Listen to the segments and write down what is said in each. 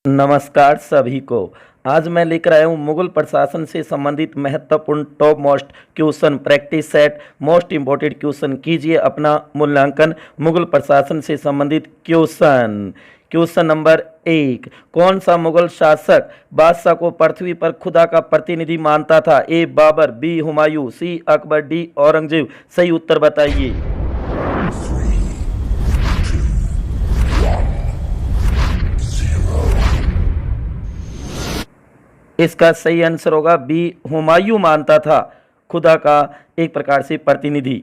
नमस्कार सभी को। आज मैं लेकर आया हूँ मुगल प्रशासन से संबंधित महत्वपूर्ण top most question practice set. Most important question कीजिए अपना मूल्यांकन। मुगल प्रशासन से संबंधित क्वेश्चन नंबर 1। कौन सा मुगल शासक बादशाह को पृथ्वी पर खुदा का प्रतिनिधि मानता था? ए बाबर, बी हुमायूं, सी अकबर, डी औरंगजेब। सही उत्तर बताइए। इसका सही आंसर होगा बी, हुमायूं मानता था खुदा का एक प्रकार से प्रतिनिधि।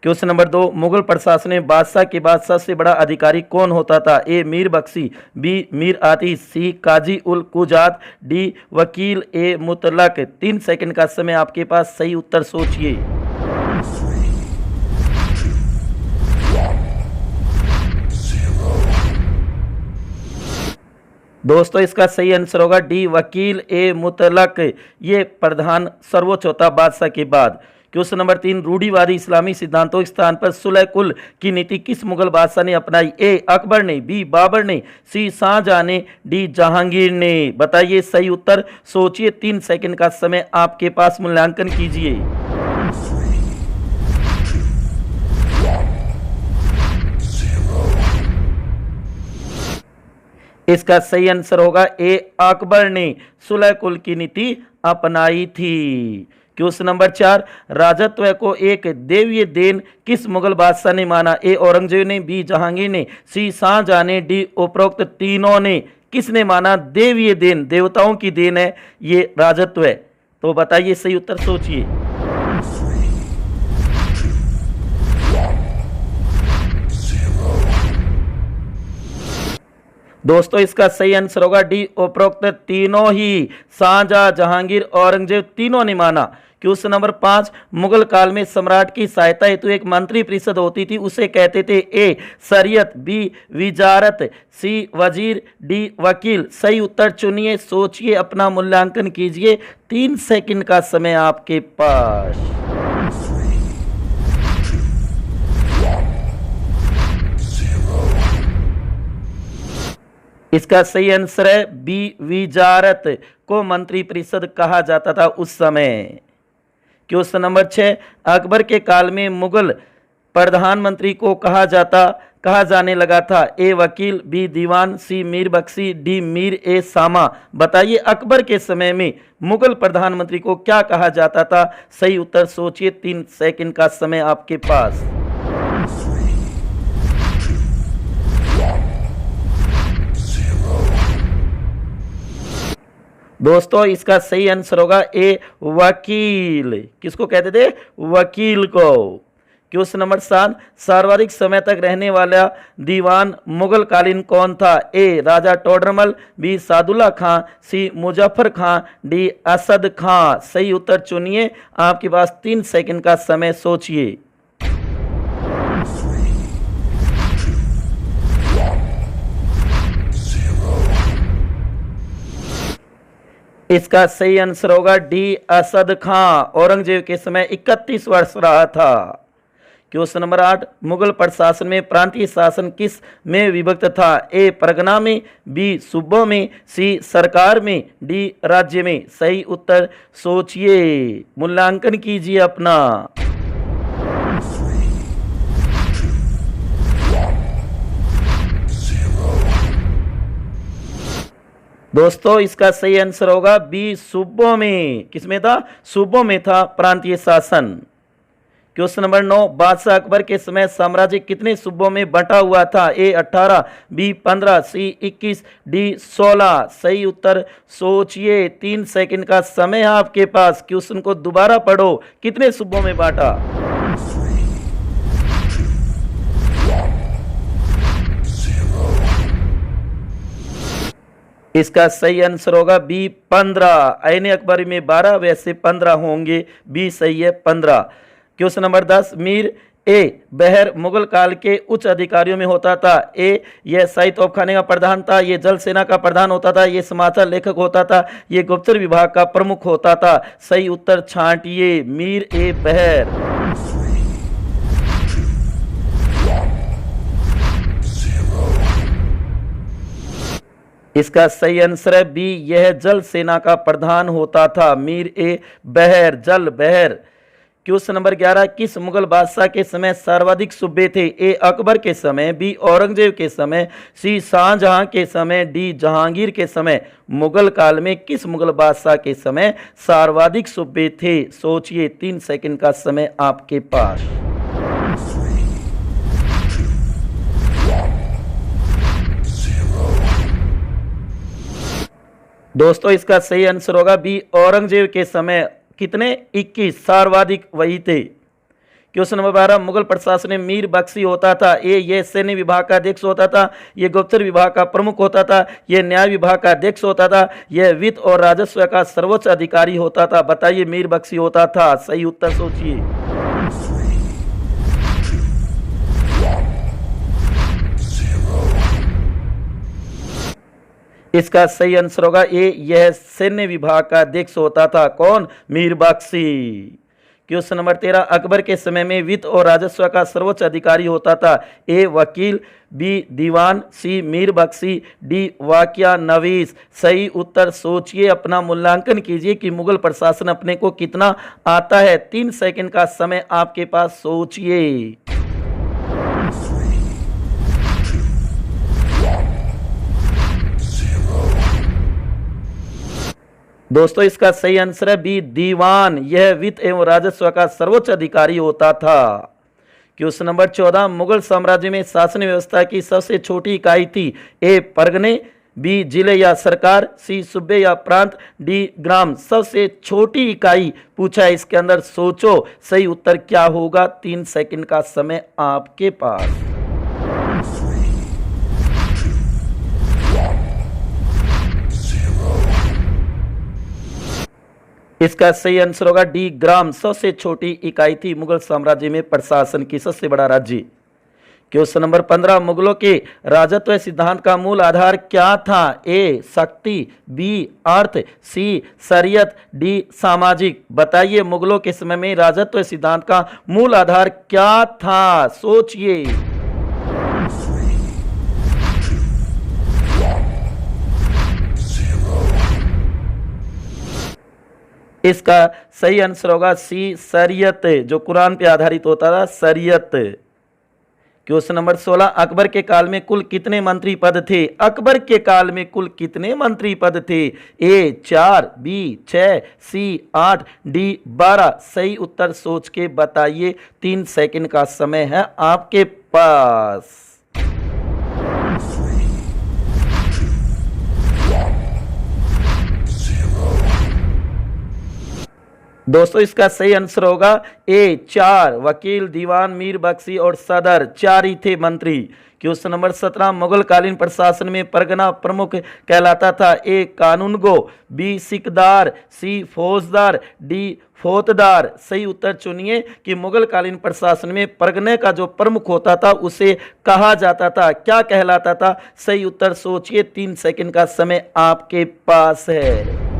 Question number 2। मुगल प्रशासन में बादशाह के बाद सबसे बड़ा अधिकारी कौन होता था? ए मीर बख्शी, बी मीर आतिश, सी काजी उल कुजात, डी वकील ए मुतलक। 3 सेकंड का समय आपके पास। सही उत्तर सोचिए। दोस्तों इसका सही आंसर होगा डी वकील ए मुतलक। ये प्रधान सर्वोच्च होता बादशाह के बाद। Question number 3। रूढ़िवादी इस्लामी सिद्धांतों के स्थान पर सुलह कुल की नीति किस मुगल बादशाह ने अपनाई? ए अकबर ने, बी बाबर ने, सी शाहजहां ने, डी जहांगीर ने। बताइए सही उत्तर सोचिए। 3 सेकंड का समय आपके पास। मूल्यांकन कीजिए। इसका सही आंसर होगा ए अकबर ने सुलह कुल की नीति अपनाई थी। Question number 4। राजत्व को एक देवीय देन किस मुगल बादशाह ने माना? ए औरंगजेब ने, बी जहांगीर ने, सी शाहजहां ने, डी उपरोक्त तीनों ने। किसने माना देवीय देन? देवताओं की देन है ये राजत्व। तो बताइए सही उत्तर सोचिए। दोस्तों इसका सही आंसर होगा डी उपरोक्त तीनों ही। शाहजहां, जहांगीर, औरंगजेब तीनों ने माना। Question number 5। मुगल काल में सम्राट की सहायता हेतु एक मंत्री परिषद होती थी, उसे कहते थे? ए शरीयत, बी विजारत, सी वजीर, डी वकील। सही उत्तर चुनिए, सोचिए, अपना मूल्यांकन कीजिए। 3 सेकंड का समय आपके पास। इसका सही आंसर है बी विजारत को मंत्री परिषद कहा जाता था उस समय। Question number 6। अकबर के काल में मुगल प्रधानमंत्री को कहा जाने लगा था? ए वकील, बी दीवान, सी मीर बख्शी, डी मीर ए सामा। बताइए अकबर के समय में मुगल प्रधानमंत्री को क्या कहा जाता था? सही उत्तर सोचिए। 3 सेकंड का समय आपके पास। दोस्तों इसका सही आंसर होगा ए वकील। किसको कहते थे? वकील को। Question number 7। सर्वाधिक समय तक रहने वाला दीवान मुगल कालीन कौन था? ए राजा टोडरमल, बी सादुल्ला खां, सी मुजफ्फर खां, डी असद खां। सही उत्तर चुनिए, आपके पास 3 सेकंड का समय। सोचिए। इसका सही आंसर होगा डी असद खां। औरंगजेब के समय 31 वर्ष रहा था। Question number 8। मुगल प्रशासन में प्रांतीय शासन किस में विभक्त था? ए परगना में, बी सूबों में, सी सरकार में, डी राज्य में। सही उत्तर सोचिए, मूल्यांकन कीजिए अपना। दोस्तों इसका सही आंसर होगा बी सूबों में। किसमें था? सूबों में था प्रांतीय शासन। Question number 9। बादशाह अकबर के समय साम्राज्य कितने सूबों में बंटा हुआ था? ए 18, बी 15, सी 21, डी 16। सही उत्तर सोचिए। 3 सेकंड का समय है आपके पास। क्वेश्चन को दोबारा पढ़ो। कितने सूबों में बांटा? इसका सही आंसर होगा बी 15। ऐन अकबरी में 12, वैसे 15 होंगे। बी सही है 15। Question number 10। मीर ए बहर मुगल काल के उच्च अधिकारियों में होता था? ए यह शाही तोपखाने का प्रधान था, ये जल सेना का प्रधान होता था, ये समाचार लेखक होता था, ये गुप्तचर विभाग का प्रमुख होता था। सही उत्तर छांटिए। मीर ए बहर। इसका सही आंसर है बी, यह जल सेना का प्रधान होता था। मीर ए बहर, जल बहर। क्वेश्चन नंबर 11, किस मुगल बादशाह के समय सर्वाधिक सूबे थे? ए अकबर के समय, बी औरंगजेब के समय, सी शाहजहां के समय, डी जहांगीर के समय। मुगल काल में किस मुगल बादशाह के समय सर्वाधिक सूबे थे? सोचिए, 3 सेकंड का समय आपके पास। दोस्तों इसका सही आंसर होगा बी, औरंगजेब के समय। कितने? 21 सर्वाधिक वही थे। क्वेश्चन नंबर 12, मुगल प्रशासन में मीर बख्शी होता था। ए ये सैन्य विभाग का अध्यक्ष होता था, ये गुप्तचर विभाग का प्रमुख होता था, ये न्याय विभाग का अध्यक्ष होता था, यह वित्त और राजस्व का सर्वोच्च अधिकारी होता था। बताइए, मीर बख्शी होता था। सही उत्तर सोचिए। इसका सही आंसर होगा ए, यह सैन्य विभाग का अध्यक्ष होता था। कौन? मीर बख्शी। क्वेश्चन नंबर 13, अकबर के समय में वित्त और राजस्व का सर्वोच्च अधिकारी होता था। ए वकील, बी दीवान, सी मीर बख्शी, डी वाकिया नवीस। सही उत्तर सोचिए, अपना मूल्यांकन कीजिए कि मुगल प्रशासन अपने को कितना आता है। 3 सेकंड का समय आपके पास, सोचिए। दोस्तों इसका सही आंसर है बी दीवान, यह वित्त एवं राजस्व का सर्वोच्च अधिकारी होता था। क्वेश्चन नंबर 14, मुगल साम्राज्य में शासन व्यवस्था की सबसे छोटी इकाई थी। ए परगने, बी जिले या सरकार, सी सूबे या प्रांत, डी ग्राम। सबसे छोटी इकाई पूछा है इसके अंदर, सोचो सही उत्तर क्या होगा। 3 सेकंड का समय आपके पास। इसका सही आंसर होगा डी ग्राम। सबसे छोटी इकाई थी मुगल साम्राज्य में प्रशासन की। सबसे बड़ा राज्य। क्वेश्चन नंबर 15, मुगलों के राजत्व सिद्धांत का मूल आधार क्या था? ए शक्ति, बी अर्थ, सी शरीयत, डी सामाजिक। बताइए, मुगलों के समय में राजत्व सिद्धांत का मूल आधार क्या था? सोचिए। इसका सही आंसर होगा सी शरीयत, जो कुरान पे आधारित होता था, शरीयत। क्वेश्चन नंबर 16, अकबर के काल में कुल कितने मंत्री पद थे? अकबर के काल में कुल कितने मंत्री पद थे? ए 4, बी 6, सी 8, डी 12। सही उत्तर सोच के बताइए। 3 सेकंड का समय है आपके पास। दोस्तों इसका सही आंसर होगा ए 4, वकील, दीवान, मीर बख्शी और सदर। 4 ही थे मंत्री। क्वेश्चन नंबर 17, मुगल कालीन प्रशासन में परगना प्रमुख कहलाता था। ए कानूनगो, बी सिकदार, सी फौजदार, डी फौतदार। सही उत्तर चुनिए कि मुगल कालीन प्रशासन में परगने का जो प्रमुख होता था उसे कहा जाता था, क्या कहलाता था? सही उत्तर सोचिए। 3 सेकंड का समय आपके पास है।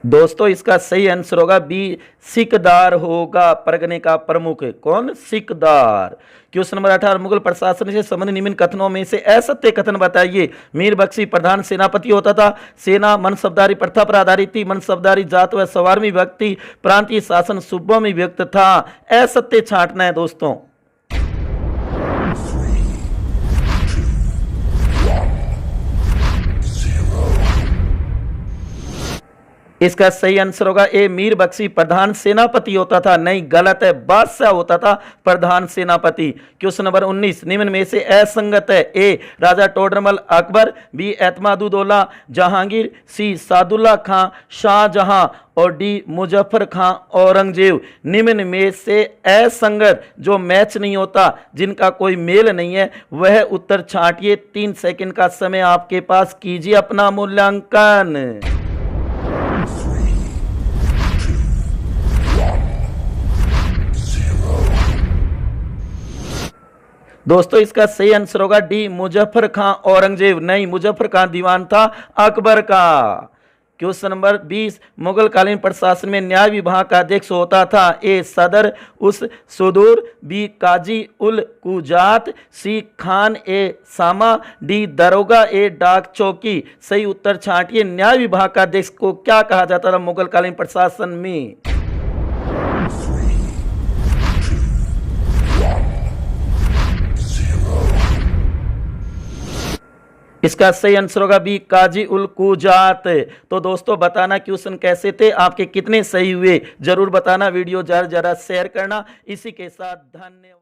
दोस्तों इसका सही आंसर होगा बी सिकदार होगा, परगने का प्रमुख। कौन? सिकदार। क्वेश्चन नंबर 18, मुगल प्रशासन से संबंधित निम्न कथनों में से असत्य कथन बताइए। मीर बख्शी प्रधान सेनापति होता था। सेना मनसबदारी प्रथा पर आधारित थी। मनसबदारी जात व सवार में विभक्त थी। प्रांतीय शासन सूबों में विभक्त था। असत्य छांटना है दोस्तों। इसका सही आंसर होगा ए मीर बख्शी प्रधान सेनापति होता था। नहीं, गलत है, बादशाह होता था प्रधान सेनापति। क्वेश्चन नंबर 19, निम्न में से असंगत है। ए राजा टोडरमल अकबर, बी एतमादुद्दौला जहांगीर, सी सादुल्ला खां शाहजहां और डी मुजफ्फर खां औरंगजेब। निम्न में से असंगत, जो मैच नहीं होता, जिनका कोई मेल नहीं है, वह उत्तर छांटिए। 3 सेकंड का समय आपके पास, कीजिए अपना मूल्यांकन। दोस्तों इसका सही आंसर होगा डी मुजफ्फर खां औरंगजेब। नहीं, मुजफ्फर खां दीवान था अकबर का। क्वेश्चन नंबर 20, मुगल कालीन प्रशासन में न्याय विभाग का अध्यक्ष होता था? ए सदर उस सुदूर, बी काजी उल कुजात, सी खान ए सामा, डी दरोगा ए डाक चौकी। सही उत्तर छांटिए। न्याय विभाग का अध्यक्ष को क्या कहा जाता था मुगल कालीन प्रशासन में? इसका सही आंसर होगा बी काजी उल कुजात। तो दोस्तों बताना क्वेश्चन कैसे थे, आपके कितने सही हुए जरूर बताना। वीडियो ज़्यादा से ज़्यादा शेयर करना। इसी के साथ धन्यवाद।